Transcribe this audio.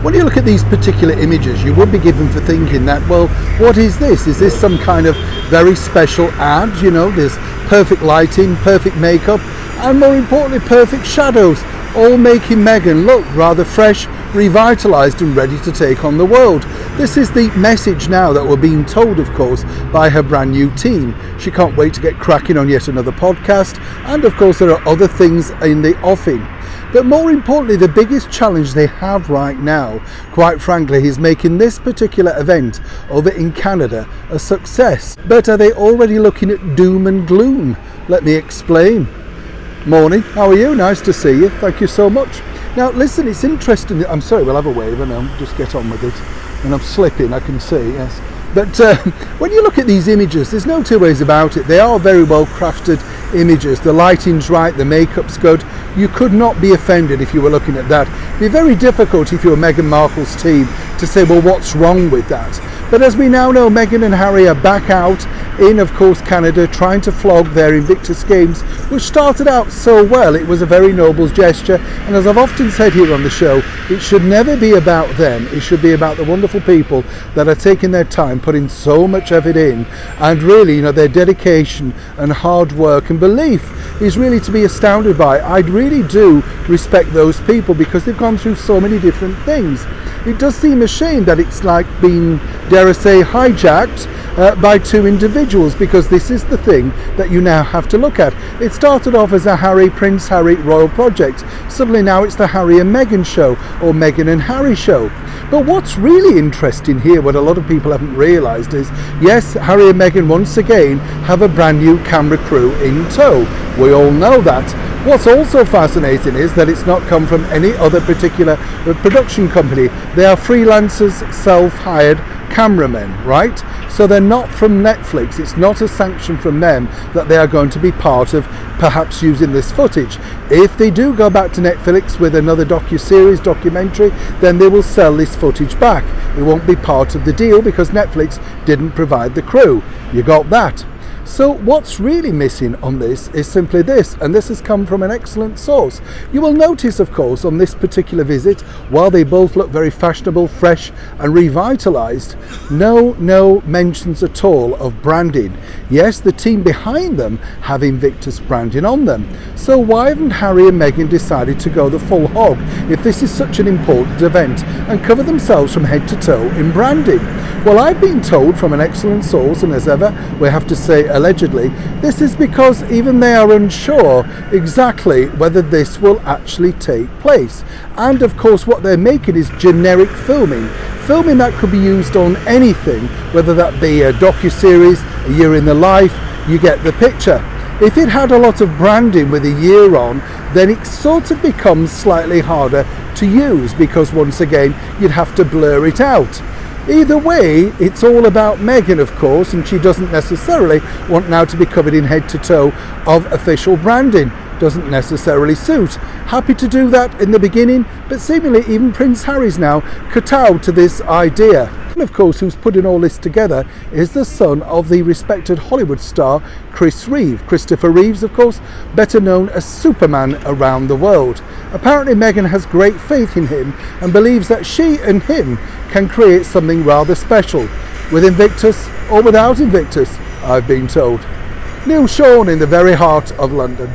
When you look at these particular images, you would be given for thinking that, well, what is this? Is this some kind of very special ad? You know, there's perfect lighting, perfect makeup, and more importantly, perfect shadows, all making Meghan look rather fresh, revitalised and ready to take on the world. This is the message now that we're being told, of course, by her brand new team. She can't wait to get cracking on yet another podcast, and of course there are other things in the offing. But more importantly, the biggest challenge they have right now, quite frankly, is making this particular event over in Canada a success. But are they already looking at doom and gloom? Let me explain. Morning, how are you? Nice to see you. Thank you so much. Now listen, it's interesting. I'm sorry, we'll have a wave and I'll just get on with it. And I'm slipping, I can see, yes. But when you look at these images, there's no two ways about it. They are very well crafted images. The lighting's right, the makeup's good. You could not be offended if you were looking at that. It'd be very difficult if you were Meghan Markle's team to say, well, what's wrong with that? But as we now know, Meghan and Harry are back out in, of course, Canada, trying to flog their Invictus games, which started out so well. It was a very noble gesture, and as I've often said here on the show, it should never be about them. It should be about the wonderful people that are taking their time, putting so much of it in, and really, you know, their dedication and hard work and belief is really to be astounded by. I really do respect those people because they've gone through so many different things. It does seem a shame that it's like being, dare I say, hijacked by two individuals, because this is the thing that you now have to look at. It started off as a Prince Harry royal project. Suddenly now it's the Harry and Meghan show, or Meghan and Harry show. But what's really interesting here, what a lot of people haven't realised, is yes, Harry and Meghan once again have a brand new camera crew in tow. We all know that. What's also fascinating is that it's not come from any other particular production company. They are freelancers, self-hired cameramen, right? So they're not from Netflix. It's not a sanction from them that they are going to be part of perhaps using this footage. If they do go back to Netflix with another documentary, then they will sell this footage back. It won't be part of the deal because Netflix didn't provide the crew. You got that. So what's really missing on this is simply this, and this has come from an excellent source. You will notice, of course, on this particular visit, while they both look very fashionable, fresh and revitalised, no mentions at all of branding. Yes, the team behind them have Invictus branding on them. So why haven't Harry and Meghan decided to go the full hog if this is such an important event and cover themselves from head to toe in branding? Well, I've been told from an excellent source, and as ever, we have to say allegedly, this is because even they are unsure exactly whether this will actually take place. And of course what they're making is generic filming that could be used on anything, whether that be a docuseries, a year in the life, you get the picture. If it had a lot of branding with a year on, then it sort of becomes slightly harder to use because once again you'd have to blur it out. Either way, it's all about Meghan, of course, and she doesn't necessarily want now to be covered in head to toe of official branding. Doesn't necessarily suit. Happy to do that in the beginning, but seemingly even Prince Harry's now kowtowed to this idea. And of course, who's putting all this together is the son of the respected Hollywood star Christopher Reeves, of course, better known as Superman around the world. Apparently Meghan has great faith in him and believes that she and him can create something rather special, with Invictus or without Invictus, I've been told. Neil Sean in the very heart of London.